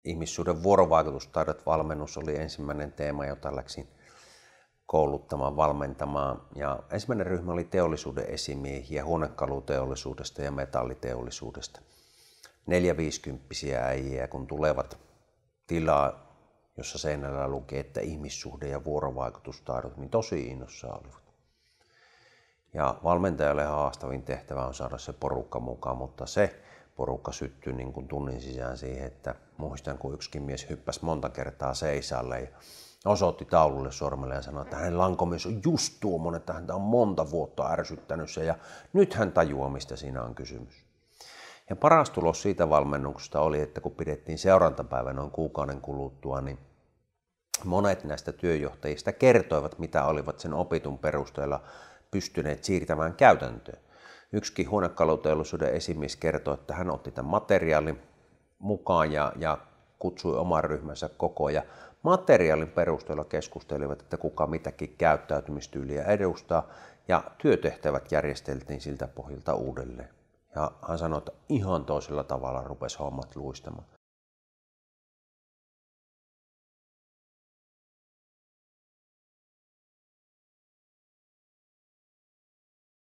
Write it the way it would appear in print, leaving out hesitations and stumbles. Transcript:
ihmissuhden vuorovaikutustaidot valmennus oli ensimmäinen teema, jota läksin kouluttamaan, valmentamaan. Ja ensimmäinen ryhmä oli teollisuuden esimiehiä huonekaluteollisuudesta ja metalliteollisuudesta. 4-50-vuotiaita äijiä, kun tulevat tilaa, jossa seinällä luki, että ihmissuhde ja vuorovaikutustaidot, niin tosi innossaan olivat. Ja valmentajalle haastavin tehtävä on saada se porukka mukaan, mutta se porukka syttyi niin kuin tunnin sisään siihen, että muistan, kun yksikin mies hyppäsi monta kertaa seisalle ja osoitti taululle sormelle ja sanoi, että hänen lankomies on just tuommoinen, että häntä on monta vuotta ärsyttänyt se ja nyt hän tajuaa, mistä siinä on kysymys. Ja paras tulos siitä valmennuksesta oli, että kun pidettiin seurantapäivä noin kuukauden kuluttua, niin monet näistä työjohtajista kertoivat, mitä olivat sen opitun perusteella pystyneet siirtämään käytäntöön. Yksikin huonekaluteollisuuden esimies kertoi, että hän otti tämän materiaalin mukaan ja kutsui oman ryhmänsä kokoon. Ja materiaalin perusteella keskustelivat, että kuka mitäkin käyttäytymistyyliä edustaa, ja työtehtävät järjesteltiin siltä pohjalta uudelleen. Ja hän sanoi, että ihan toisella tavalla rupesi hommat luistamaan.